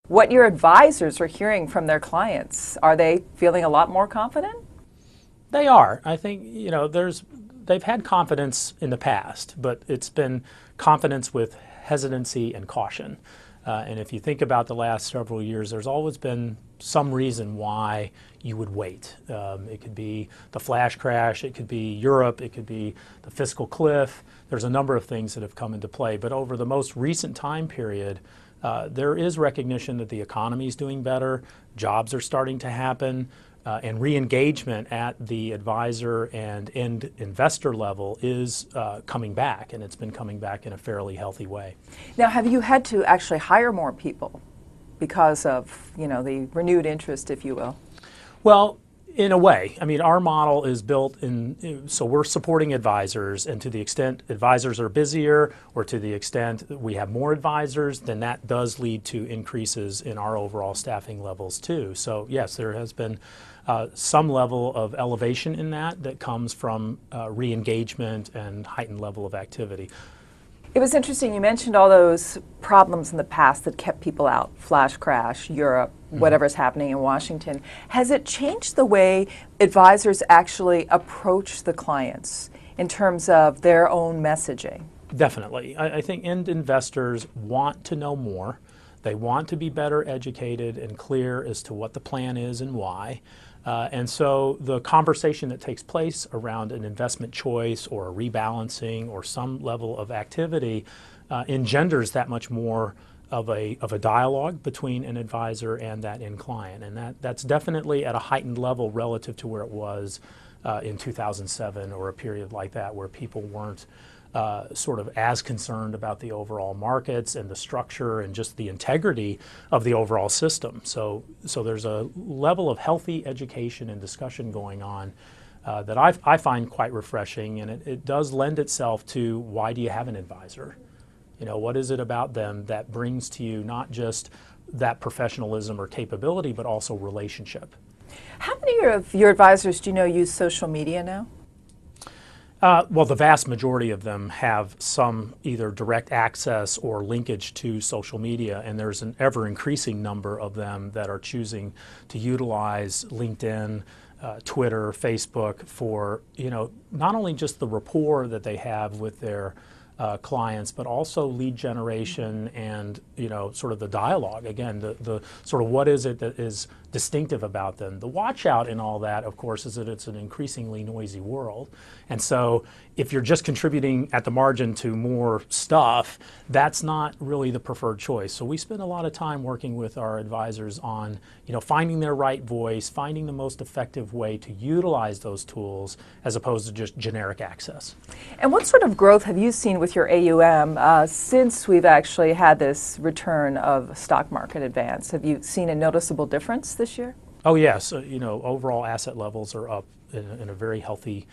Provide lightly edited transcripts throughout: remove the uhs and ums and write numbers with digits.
What your advisors are hearing from their clients, are they feeling a lot more confident? They are. I think, they've had confidence in the past, but it's been confidence with hesitancy and caution. And if you think about the last several years, there's always been some reason why you would wait. It could be the flash crash, it could be Europe, it could be the fiscal cliff. There's a number of things that have come into play. But over the most recent time period, there is recognition that the economy is doing better, jobs are starting to happen, and re-engagement at the advisor and end investor level is coming back, and it's been coming back in a fairly healthy way. Now, have you had to actually hire more people because of, the renewed interest, if you will? Well, in a way. I mean, our model is built so we're supporting advisors, and to the extent advisors are busier, or to the extent that we have more advisors, then that does lead to increases in our overall staffing levels too. So yes, there has been some level of elevation in that comes from re-engagement and heightened level of activity. It was interesting, you mentioned all those problems in the past that kept people out, flash crash, Europe, whatever's happening in Washington. Has it changed the way advisors actually approach the clients in terms of their own messaging? Definitely. I think end investors want to know more. They want to be better educated and clear as to what the plan is and why. And so the conversation that takes place around an investment choice or a rebalancing or some level of activity engenders that much more of a dialogue between an advisor and that end client. And that's definitely at a heightened level relative to where it was in 2007 or a period like that, where people weren't sort of as concerned about the overall markets and the structure and just the integrity of the overall system. So there's a level of healthy education and discussion going on that I find quite refreshing, and it does lend itself to, why do you have an advisor? What is it about them that brings to you not just that professionalism or capability, but also relationship? How many of your advisors do you know use social media now? Well, the vast majority of them have some either direct access or linkage to social media, and there's an ever-increasing number of them that are choosing to utilize LinkedIn, Twitter, Facebook for, not only just the rapport that they have with their clients, but also lead generation and, sort of the dialogue. Again, the sort of what is it that is distinctive about them. The watch out in all that, of course, is that it's an increasingly noisy world. And so if you're just contributing at the margin to more stuff, that's not really the preferred choice. So we spend a lot of time working with our advisors on, finding their right voice, finding the most effective way to utilize those tools as opposed to just generic access. And what sort of growth have you seen with your AUM since we've actually had this return of stock market advance? Have you seen a noticeable difference this year? Oh yes, overall asset levels are up in a very healthy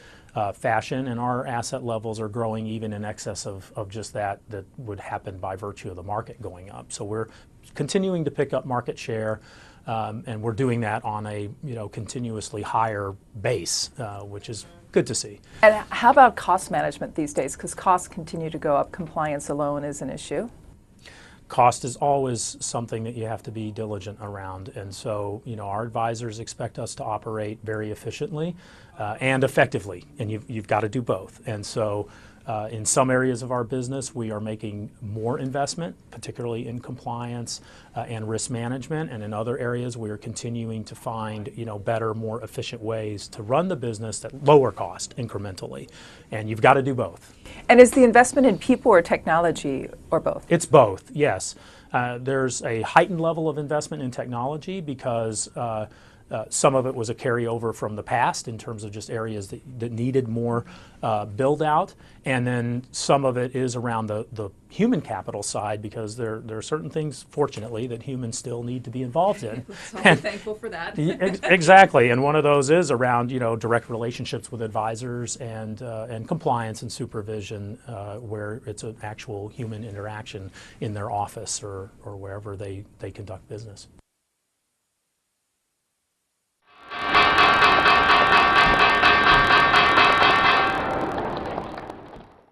fashion, and our asset levels are growing even in excess of just that would happen by virtue of the market going up. So we're continuing to pick up market share, and we're doing that on a continuously higher base, which is good to see. And how about cost management these days? Because costs continue to go up. Compliance alone is an issue. Cost is always something that you have to be diligent around, and so our advisors expect us to operate very efficiently and effectively, and you've got to do both. And so in some areas of our business, we are making more investment, particularly in compliance and risk management, and in other areas we are continuing to find better, more efficient ways to run the business at lower cost incrementally, and you've got to do both. And is the investment in people or technology, or both? It's both, yes. There's a heightened level of investment in technology because some of it was a carryover from the past in terms of just areas that needed more build out, and then some of it is around the human capital side, because there are certain things, fortunately, that humans still need to be involved in. So I'm thankful for that. Exactly, and one of those is around direct relationships with advisors and compliance and supervision, where it's an actual human interaction in their office or wherever they conduct business.